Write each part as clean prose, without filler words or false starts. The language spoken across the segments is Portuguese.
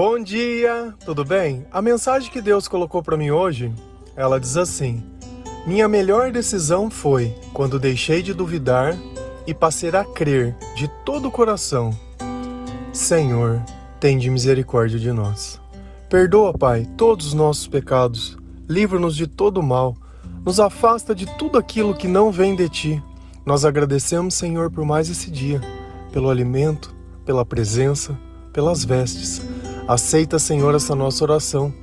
Bom dia, tudo bem? A mensagem que Deus colocou para mim hoje, ela diz assim: minha melhor decisão foi quando deixei de duvidar e passei a crer de todo o coração. Senhor, tende misericórdia de nós. Perdoa, Pai, todos os nossos pecados, livra-nos de todo mal, nos afasta de tudo aquilo que não vem de Ti. Nós agradecemos, Senhor, por mais esse dia, pelo alimento, pela presença, pelas vestes. Aceita, Senhor, essa nossa oração,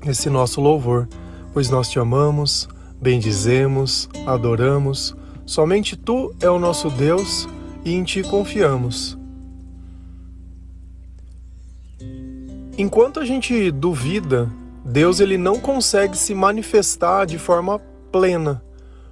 esse nosso louvor, pois nós Te amamos, bendizemos, adoramos. Somente Tu é o nosso Deus e em Ti confiamos. Enquanto a gente duvida, Deus ele não consegue se manifestar de forma plena,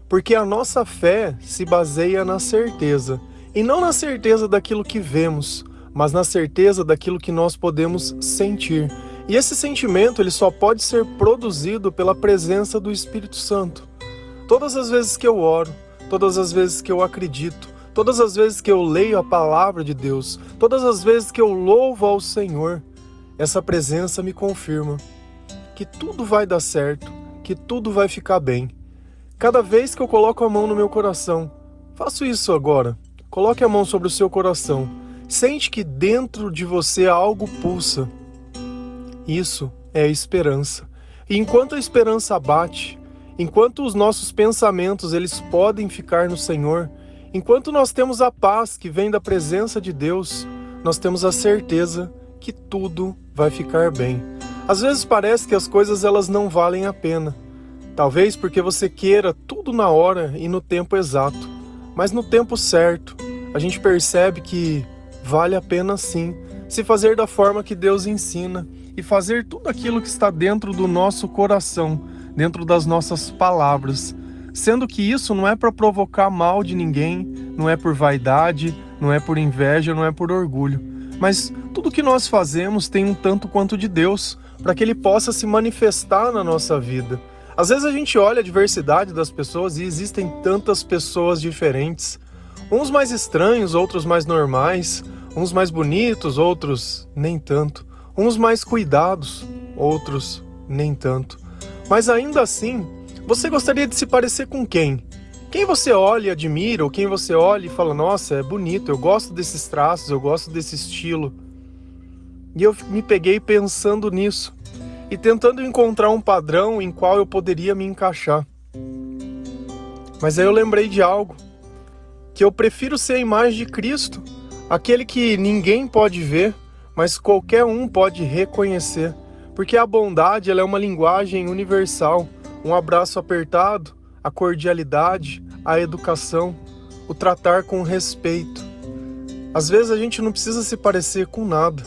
porque a nossa fé se baseia na certeza, e não na certeza daquilo que vemos, mas na certeza daquilo que nós podemos sentir. E esse sentimento ele só pode ser produzido pela presença do Espírito Santo. Todas as vezes que eu oro, todas as vezes que eu acredito, todas as vezes que eu leio a palavra de Deus, todas as vezes que eu louvo ao Senhor, essa presença me confirma que tudo vai dar certo, que tudo vai ficar bem. Cada vez que eu coloco a mão no meu coração, faço isso agora, coloque a mão sobre o seu coração, sente que dentro de você algo pulsa. Isso é a esperança. E enquanto a esperança bate, enquanto os nossos pensamentos eles podem ficar no Senhor, enquanto nós temos a paz que vem da presença de Deus, nós temos a certeza que tudo vai ficar bem. Às vezes parece que as coisas elas não valem a pena. Talvez porque você queira tudo na hora e no tempo exato. Mas no tempo certo, a gente percebe que vale a pena sim se fazer da forma que Deus ensina e fazer tudo aquilo que está dentro do nosso coração, dentro das nossas palavras. Sendo que isso não é para provocar mal de ninguém, não é por vaidade, não é por inveja, não é por orgulho. Mas tudo que nós fazemos tem um tanto quanto de Deus, para que Ele possa se manifestar na nossa vida. Às vezes a gente olha a diversidade das pessoas e existem tantas pessoas diferentes. Uns mais estranhos, outros mais normais, uns mais bonitos, outros nem tanto. Uns mais cuidados, outros nem tanto. Mas ainda assim, você gostaria de se parecer com quem? Quem você olha e admira, ou quem você olha e fala, nossa, é bonito, eu gosto desses traços, eu gosto desse estilo. E eu me peguei pensando nisso, e tentando encontrar um padrão em qual eu poderia me encaixar. Mas aí eu lembrei de algo, que eu prefiro ser a imagem de Cristo, aquele que ninguém pode ver, mas qualquer um pode reconhecer, porque a bondade ela é uma linguagem universal, um abraço apertado, a cordialidade, a educação, o tratar com respeito. Às vezes a gente não precisa se parecer com nada,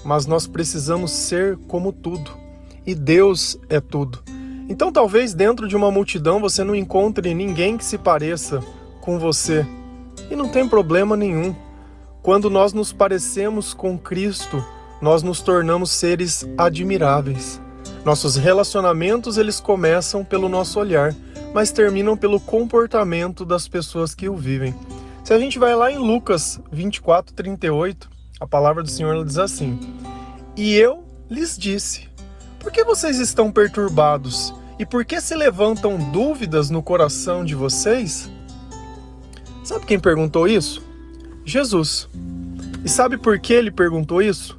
mas nós precisamos ser como tudo, e Deus é tudo. Então talvez dentro de uma multidão você não encontre ninguém que se pareça com você, e não tem problema nenhum. Quando nós nos parecemos com Cristo, nós nos tornamos seres admiráveis. Nossos relacionamentos eles começam pelo nosso olhar, mas terminam pelo comportamento das pessoas que o vivem. Se a gente vai lá em Lucas 24:38, a palavra do Senhor ela diz assim: e eu lhes disse, por que vocês estão perturbados? E por que se levantam dúvidas no coração de vocês? Sabe quem perguntou isso? Jesus. E sabe por que ele perguntou isso?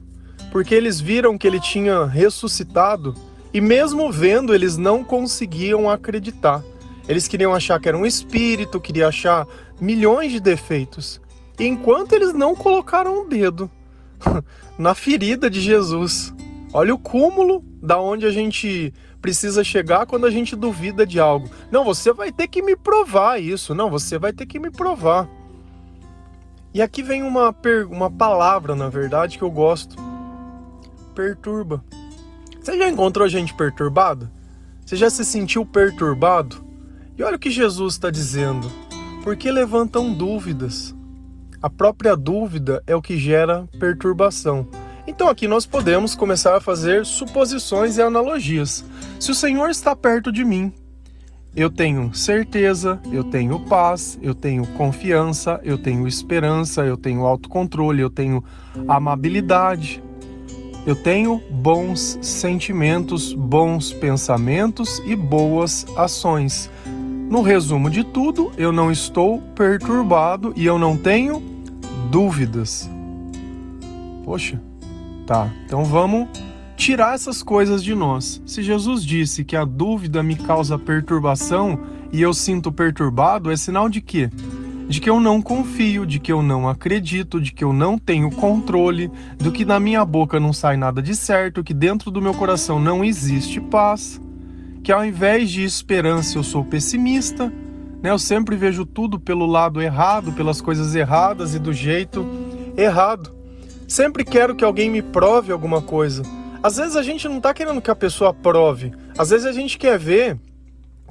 Porque eles viram que ele tinha ressuscitado e mesmo vendo eles não conseguiam acreditar. Eles queriam achar que era um espírito, queriam achar milhões de defeitos. E enquanto eles não colocaram o dedo na ferida de Jesus, olha o cúmulo da onde a gente precisa chegar quando a gente duvida de algo. Não, você vai ter que me provar isso. Não, você vai ter que me provar. E aqui vem uma palavra, na verdade, que eu gosto. Perturba. Você já encontrou gente perturbada? Você já se sentiu perturbado? E olha o que Jesus está dizendo. Porque levantam dúvidas. A própria dúvida é o que gera perturbação. Então aqui nós podemos começar a fazer suposições e analogias. Se o Senhor está perto de mim, eu tenho certeza, eu tenho paz, eu tenho confiança, eu tenho esperança, eu tenho autocontrole, eu tenho amabilidade. Eu tenho bons sentimentos, bons pensamentos e boas ações. No resumo de tudo, eu não estou perturbado e eu não tenho dúvidas. Poxa, tá. Então vamos tirar essas coisas de nós. Se Jesus disse que a dúvida me causa perturbação e eu sinto perturbado, é sinal de quê? De que eu não confio, de que eu não acredito, de que eu não tenho controle, do que na minha boca não sai nada de certo, que dentro do meu coração não existe paz, que ao invés de esperança eu sou pessimista, né? Eu sempre vejo tudo pelo lado errado, pelas coisas erradas e do jeito errado. Sempre quero que alguém me prove alguma coisa. Às vezes a gente não está querendo que a pessoa prove, às vezes a gente quer ver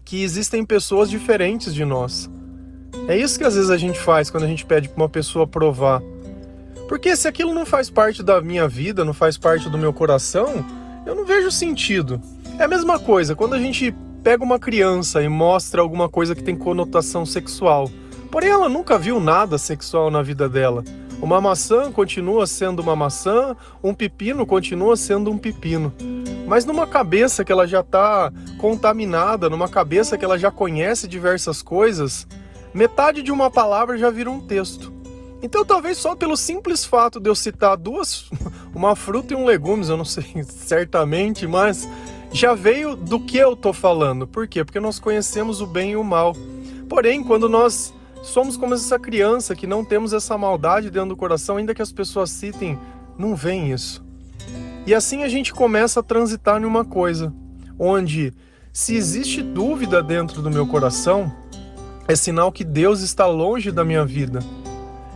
que existem pessoas diferentes de nós. É isso que às vezes a gente faz quando a gente pede para uma pessoa provar. Porque se aquilo não faz parte da minha vida, não faz parte do meu coração, eu não vejo sentido. É a mesma coisa, quando a gente pega uma criança e mostra alguma coisa que tem conotação sexual, porém ela nunca viu nada sexual na vida dela. Uma maçã continua sendo uma maçã, um pepino continua sendo um pepino. Mas numa cabeça que ela já está contaminada, numa cabeça que ela já conhece diversas coisas, metade de uma palavra já vira um texto. Então talvez só pelo simples fato de eu citar duas, uma fruta e um legumes, eu não sei certamente, mas já veio do que eu estou falando. Por quê? Porque nós conhecemos o bem e o mal. Porém, quando nós somos como essa criança, que não temos essa maldade dentro do coração, ainda que as pessoas citem, não vem isso. E assim a gente começa a transitar em uma coisa, onde se existe dúvida dentro do meu coração, é sinal que Deus está longe da minha vida.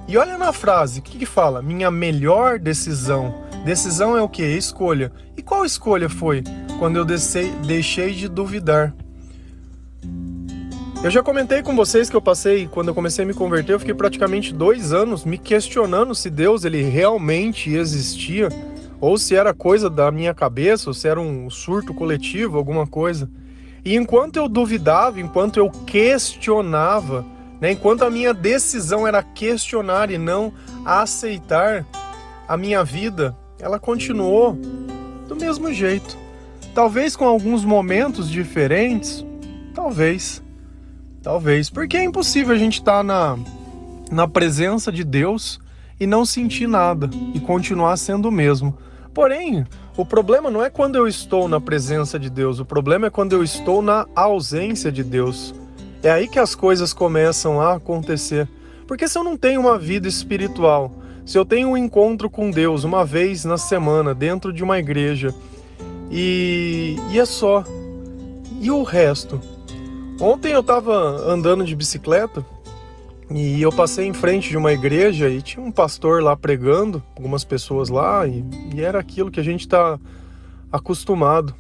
E olha na frase, o que fala? Minha melhor decisão. Decisão é o quê? Escolha. E qual escolha foi? Quando eu deixei de duvidar. Eu já comentei com vocês que eu passei, quando eu comecei a me converter, eu fiquei praticamente 2 anos me questionando se Deus ele realmente existia, ou se era coisa da minha cabeça, ou se era um surto coletivo, alguma coisa. E enquanto eu duvidava, enquanto eu questionava, né, enquanto a minha decisão era questionar e não aceitar, a minha vida, ela continuou do mesmo jeito. Talvez com alguns momentos diferentes, talvez, porque é impossível a gente estar na presença de Deus e não sentir nada e continuar sendo o mesmo. Porém, o problema não é quando eu estou na presença de Deus, o problema é quando eu estou na ausência de Deus. É aí que as coisas começam a acontecer. Porque se eu não tenho uma vida espiritual, se eu tenho um encontro com Deus uma vez na semana dentro de uma igreja, e é só, e o resto? Ontem eu estava andando de bicicleta e eu passei em frente de uma igreja e tinha um pastor lá pregando, algumas pessoas lá, e era aquilo que a gente está acostumado.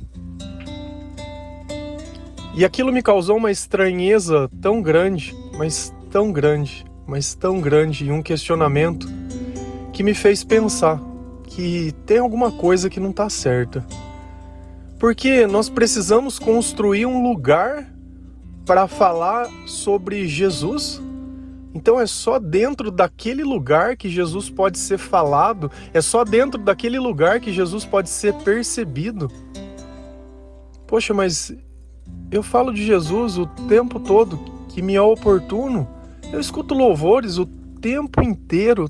E aquilo me causou uma estranheza tão grande, mas tão grande, e um questionamento que me fez pensar que tem alguma coisa que não está certa. Porque nós precisamos construir um lugar para falar sobre Jesus. Então é só dentro daquele lugar que Jesus pode ser falado, é só dentro daquele lugar que Jesus pode ser percebido. Poxa, mas eu falo de Jesus o tempo todo, que me é oportuno. Eu escuto louvores o tempo inteiro.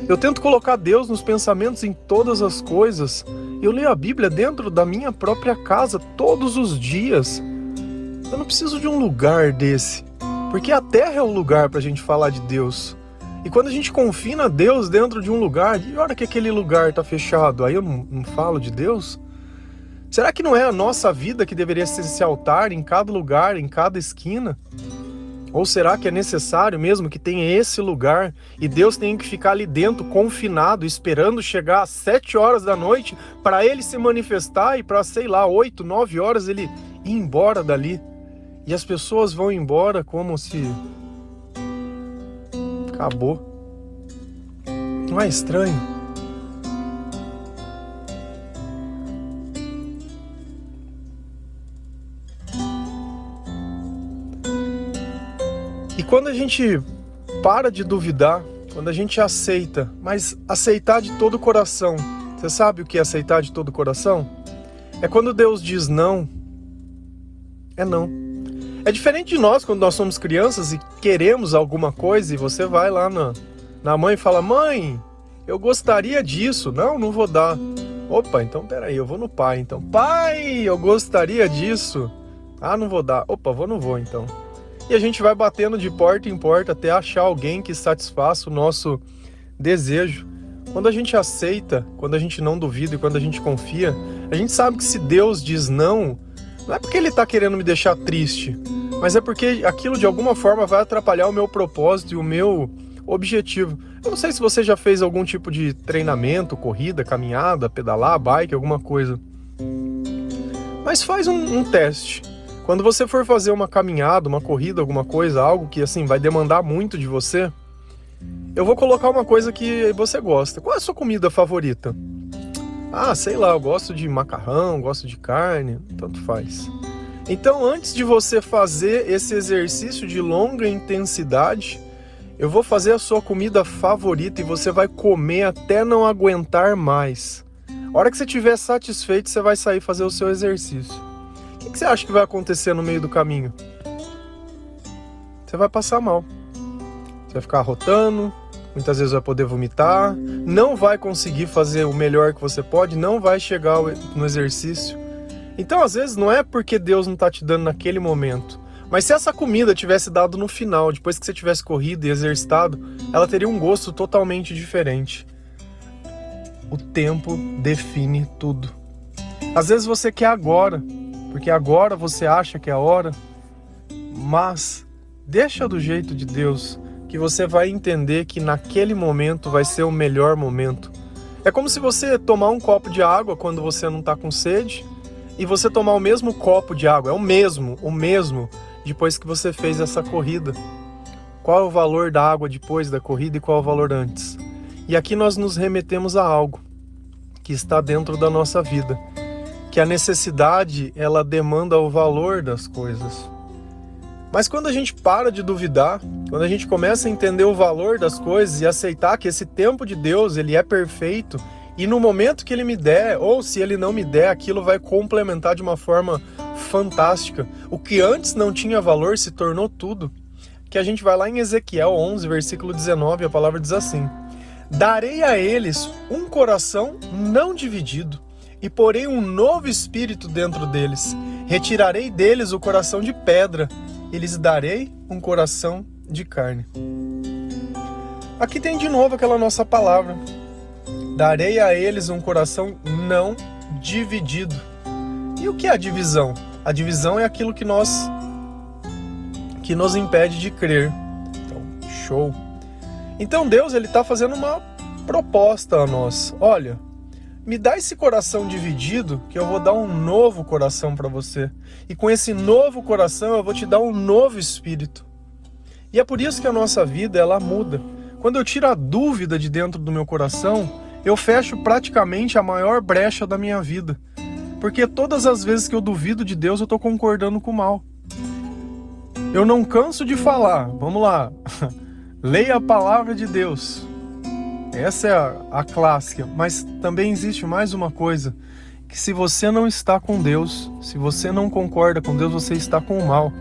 Eu tento colocar Deus nos pensamentos em todas as coisas. Eu leio a Bíblia dentro da minha própria casa todos os dias. Eu não preciso de um lugar desse, porque a terra é o lugar para a gente falar de Deus. E quando a gente confina Deus dentro de um lugar, e a hora que aquele lugar está fechado, aí eu não falo de Deus? Será que não é a nossa vida que deveria ser esse altar em cada lugar, em cada esquina? Ou será que é necessário mesmo que tenha esse lugar e Deus tenha que ficar ali dentro, confinado, esperando chegar às 7 horas da noite para Ele se manifestar e para, 8, 9 horas Ele ir embora dali? E as pessoas vão embora como se acabou. Não é estranho? E quando a gente para de duvidar, quando a gente aceita, mas aceitar de todo o coração, Você sabe o que é aceitar de todo o coração? É quando Deus diz não, é não. É diferente de nós quando nós somos crianças e queremos alguma coisa e você vai lá na mãe e fala: mãe, eu gostaria disso. Não, não vou dar. Opa, então peraí, eu vou no pai então. Pai, eu gostaria disso. Ah, não vou dar. Opa, não vou então. E a gente vai batendo de porta em porta até achar alguém que satisfaça o nosso desejo. Quando a gente aceita, quando a gente não duvida e quando a gente confia, a gente sabe que se Deus diz não, não é porque Ele está querendo me deixar triste, mas é porque aquilo de alguma forma vai atrapalhar o meu propósito e o meu objetivo. Eu não sei se você já fez algum tipo de treinamento, corrida, caminhada, pedalar, bike, alguma coisa. Mas faz um teste. Quando você for fazer uma caminhada, uma corrida, alguma coisa, algo que assim vai demandar muito de você, eu vou colocar uma coisa que você gosta. Qual é a sua comida favorita? Ah, sei lá, eu gosto de macarrão, gosto de carne, tanto faz. Então, antes de você fazer esse exercício de longa intensidade, eu vou fazer a sua comida favorita e você vai comer até não aguentar mais. A hora que você estiver satisfeito, você vai sair fazer o seu exercício. O que você acha que vai acontecer no meio do caminho? Você vai passar mal. Você vai ficar arrotando, muitas vezes vai poder vomitar, não vai conseguir fazer o melhor que você pode, não vai chegar no exercício. Então, às vezes, não é porque Deus não está te dando naquele momento, mas se essa comida tivesse dado no final, depois que você tivesse corrido e exercitado, ela teria um gosto totalmente diferente. O tempo define tudo. Às vezes você quer agora, porque agora você acha que é a hora, mas deixa do jeito de Deus, que você vai entender que naquele momento vai ser o melhor momento. É como se você tomar um copo de água quando você não está com sede, e você tomar o mesmo copo de água, é o mesmo, depois que você fez essa corrida. Qual é o valor da água depois da corrida e qual é o valor antes? E aqui nós nos remetemos a algo que está dentro da nossa vida, que a necessidade, ela demanda o valor das coisas. Mas quando a gente para de duvidar, quando a gente começa a entender o valor das coisas e aceitar que esse tempo de Deus, ele é perfeito, e no momento que Ele me der, ou se Ele não me der, aquilo vai complementar de uma forma fantástica. O que antes não tinha valor se tornou tudo. Que a gente vai lá em Ezequiel 11, versículo 19, a palavra diz assim: darei a eles um coração não dividido, e porei um novo espírito dentro deles. Retirarei deles o coração de pedra, e lhes darei um coração de carne. Aqui tem de novo aquela nossa palavra. Darei a eles um coração não dividido. E o que é a divisão? A divisão é aquilo que nos impede de crer. Então, show. Então Deus, ele está fazendo uma proposta a nós. Olha, me dá esse coração dividido que eu vou dar um novo coração para você. E com esse novo coração eu vou te dar um novo espírito. E é por isso que a nossa vida, ela muda. Quando eu tiro a dúvida de dentro do meu coração, eu fecho praticamente a maior brecha da minha vida. Porque todas as vezes que eu duvido de Deus, eu estou concordando com o mal. Eu não canso de falar, vamos lá, leia a palavra de Deus. Essa é a clássica, mas também existe mais uma coisa, que se você não está com Deus, se você não concorda com Deus, você está com o mal.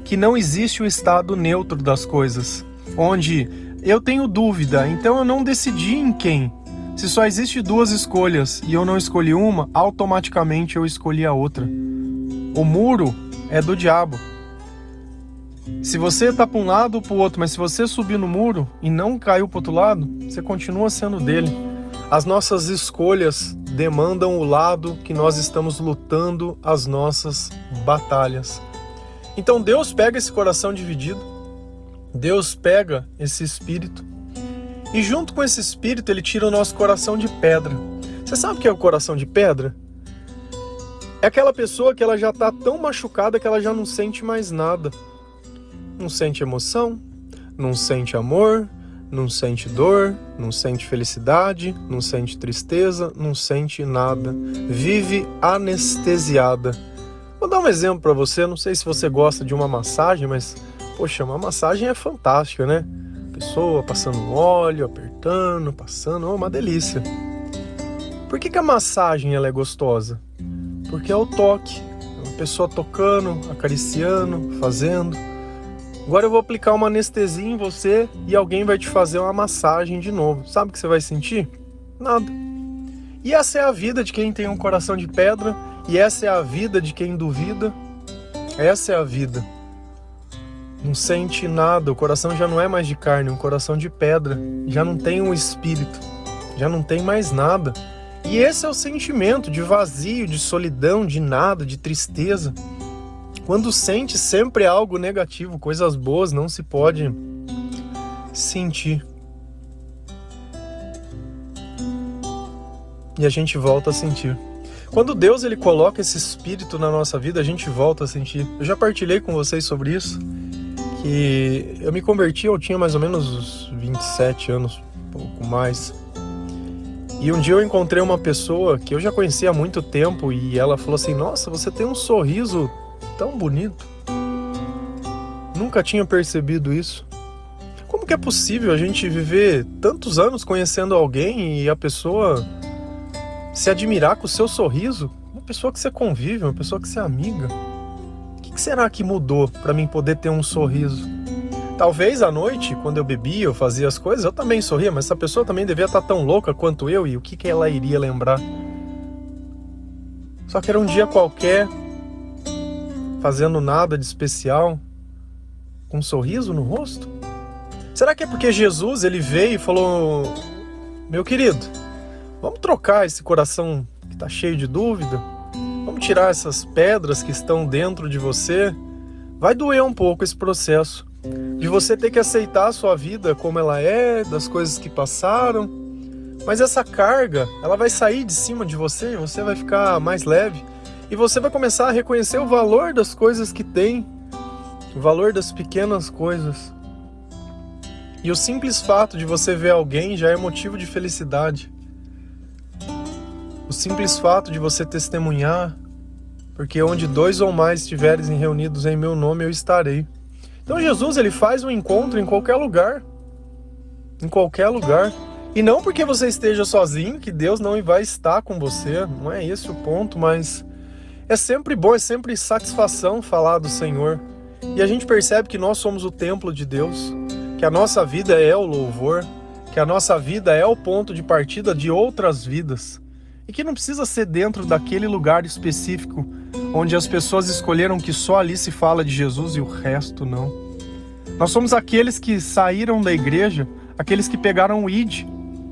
Que não existe o estado neutro das coisas, onde eu tenho dúvida, então eu não decidi em quem. Se só existe duas escolhas e eu não escolhi uma, automaticamente eu escolhi a outra. O muro é do diabo. Se você está para um lado ou para o outro, mas se você subir no muro e não caiu para o outro lado, você continua sendo dele. As nossas escolhas demandam o lado que nós estamos lutando as nossas batalhas. Então Deus pega esse coração dividido, Deus pega esse espírito, e junto com esse espírito ele tira o nosso coração de pedra. Você sabe o que é o coração de pedra? É aquela pessoa que ela já está tão machucada que ela já não sente mais nada. Não sente emoção, não sente amor, não sente dor, não sente felicidade, não sente tristeza, não sente nada. Vive anestesiada. Vou dar um exemplo para você, não sei se você gosta de uma massagem, mas, poxa, uma massagem é fantástica, né? Pessoa passando óleo, apertando, passando, uma delícia. Por que a massagem ela é gostosa? Porque é o toque, é uma pessoa tocando, acariciando, fazendo. Agora eu vou aplicar uma anestesia em você e alguém vai te fazer uma massagem de novo. Sabe o que você vai sentir? Nada. E essa é a vida de quem tem um coração de pedra, e essa é a vida de quem duvida. Essa é a vida. Não sente nada, o coração já não é mais de carne, é um coração de pedra. Já não tem um espírito, já não tem mais nada. E esse é o sentimento de vazio, de solidão, de nada, de tristeza. Quando sente sempre é algo negativo, coisas boas não se pode sentir. E a gente volta a sentir. Quando Deus ele coloca esse espírito na nossa vida, a gente volta a sentir. Eu já partilhei com vocês sobre isso, que eu me converti, eu tinha mais ou menos uns 27 anos, um pouco mais. E um dia eu encontrei uma pessoa que eu já conhecia há muito tempo e ela falou assim: nossa, você tem um sorriso tão bonito. Nunca tinha percebido isso. Como que é possível a gente viver tantos anos conhecendo alguém e a pessoa se admirar com o seu sorriso? Uma pessoa que você convive, uma pessoa que você é amiga. O que será que mudou para mim poder ter um sorriso? Talvez à noite, quando eu bebia, eu fazia as coisas, eu também sorria, mas essa pessoa também devia estar tão louca quanto eu, e o que ela iria lembrar? Só que era um dia qualquer, fazendo nada de especial, com um sorriso no rosto? Será que é porque Jesus ele veio e falou: meu querido, vamos trocar esse coração que está cheio de dúvida? Vamos tirar essas pedras que estão dentro de você? Vai doer um pouco esse processo de você ter que aceitar a sua vida como ela é, das coisas que passaram, mas essa carga, ela vai sair de cima de você e você vai ficar mais leve e você vai começar a reconhecer o valor das coisas que tem, o valor das pequenas coisas. E o simples fato de você ver alguém já é motivo de felicidade. O simples fato de você testemunhar, porque onde 2 ou mais estiveres reunidos em meu nome, eu estarei. Então Jesus, ele faz um encontro em qualquer lugar. Em qualquer lugar. E não porque você esteja sozinho, que Deus não vai estar com você. Não é esse o ponto, mas é sempre bom, é sempre satisfação falar do Senhor. E a gente percebe que nós somos o templo de Deus, que a nossa vida é o louvor, que a nossa vida é o ponto de partida de outras vidas. E que não precisa ser dentro daquele lugar específico, onde as pessoas escolheram que só ali se fala de Jesus e o resto não. Nós somos aqueles que saíram da igreja, aqueles que pegaram o ID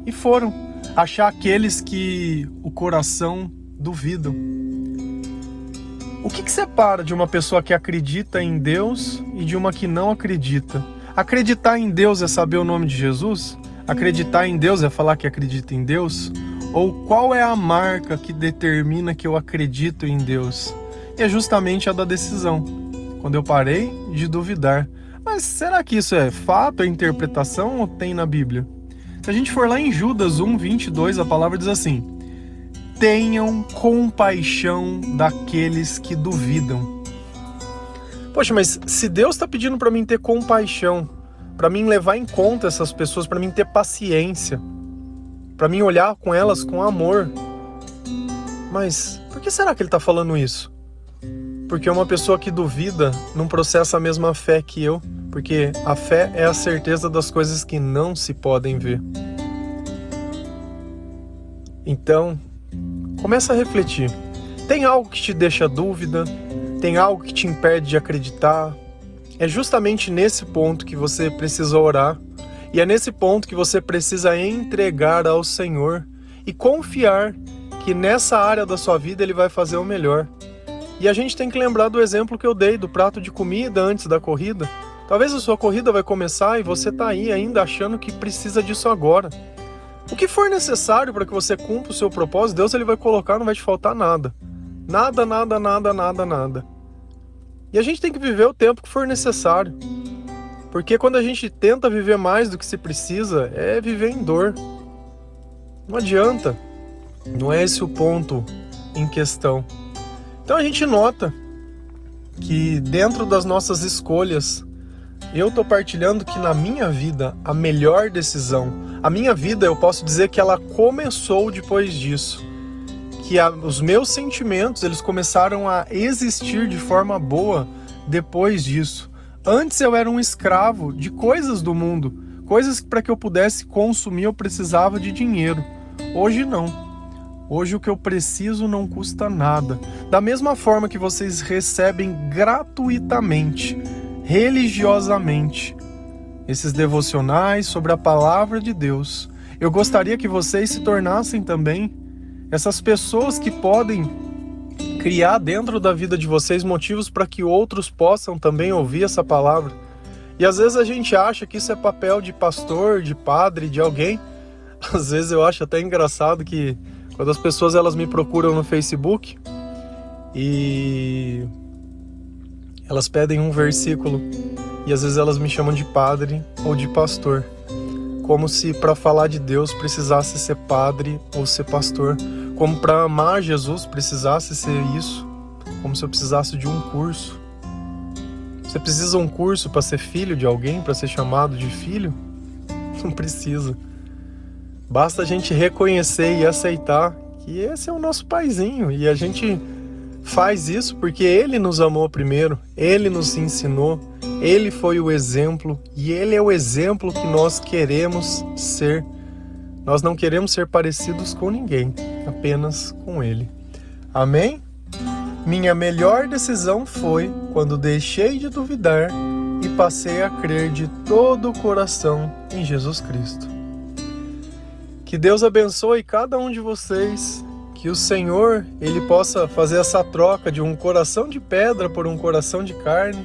e foram achar aqueles que o coração duvidam. O que separa de uma pessoa que acredita em Deus e de uma que não acredita? Acreditar em Deus é saber o nome de Jesus? Acreditar em Deus é falar que acredita em Deus? Ou qual é a marca que determina que eu acredito em Deus? E é justamente a da decisão, quando eu parei de duvidar. Mas será que isso é fato, é interpretação ou tem na Bíblia? Se a gente for lá em Judas 1:22, a palavra diz assim: tenham compaixão daqueles que duvidam. Poxa, mas se Deus está pedindo para mim ter compaixão, para mim levar em conta essas pessoas, para mim ter paciência, para mim olhar com elas com amor, mas por que será que ele está falando isso? Porque uma pessoa que duvida não processa a mesma fé que eu, porque a fé é a certeza das coisas que não se podem ver. Então, começa a refletir. Tem algo que te deixa dúvida? Tem algo que te impede de acreditar? É justamente nesse ponto que você precisa orar. E é nesse ponto que você precisa entregar ao Senhor e confiar que nessa área da sua vida Ele vai fazer o melhor. E a gente tem que lembrar do exemplo que eu dei, do prato de comida antes da corrida. Talvez a sua corrida vai começar e você está aí ainda achando que precisa disso agora. O que for necessário para que você cumpra o seu propósito, Deus ele vai colocar, não vai te faltar nada. Nada, nada, nada, nada, nada. E a gente tem que viver o tempo que for necessário. Porque quando a gente tenta viver mais do que se precisa, é viver em dor. Não adianta. Não é esse o ponto em questão. Então a gente nota que dentro das nossas escolhas, Eu estou partilhando que na minha vida, a melhor decisão, a minha vida eu posso dizer que ela começou depois disso. Que os meus sentimentos, eles começaram a existir de forma boa depois disso. Antes eu era um escravo de coisas do mundo, coisas que para que eu pudesse consumir eu precisava de dinheiro. Hoje não. Hoje o que eu preciso não custa nada. Da mesma forma que vocês recebem gratuitamente, religiosamente, esses devocionais sobre a palavra de Deus, eu gostaria que vocês se tornassem também essas pessoas que podem criar dentro da vida de vocês motivos para que outros possam também ouvir essa palavra. E às vezes a gente acha que isso é papel de pastor, de padre, de alguém. Às vezes eu acho até engraçado que quando as pessoas elas me procuram no Facebook e elas pedem um versículo e às vezes elas me chamam de padre ou de pastor, como se para falar de Deus precisasse ser padre ou ser pastor, como para amar Jesus precisasse ser isso, como se eu precisasse de um curso. Você precisa de um curso para ser filho de alguém, para ser chamado de filho? Não precisa. Basta a gente reconhecer e aceitar que esse é o nosso paizinho e a gente faz isso porque Ele nos amou primeiro, Ele nos ensinou, Ele foi o exemplo e Ele é o exemplo que nós queremos ser. Nós não queremos ser parecidos com ninguém, apenas com Ele. Amém? Minha melhor decisão foi quando deixei de duvidar e passei a crer de todo o coração em Jesus Cristo. Que Deus abençoe cada um de vocês. Que o Senhor, Ele possa fazer essa troca de um coração de pedra por um coração de carne,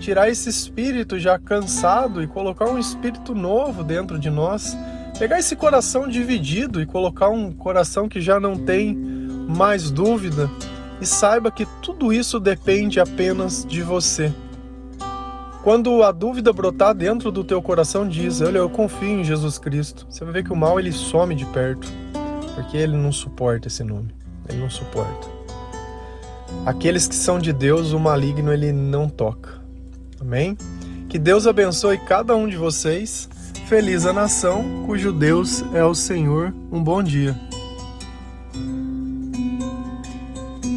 tirar esse espírito já cansado e colocar um espírito novo dentro de nós, pegar esse coração dividido e colocar um coração que já não tem mais dúvida, e saiba que tudo isso depende apenas de você. Quando a dúvida brotar dentro do teu coração, diz: olha, eu confio em Jesus Cristo. Você vai ver que o mal ele some de perto. Porque ele não suporta esse nome, ele não suporta. Aqueles que são de Deus, o maligno ele não toca. Amém? Que Deus abençoe cada um de vocês. Feliz a nação cujo Deus é o Senhor. Um bom dia.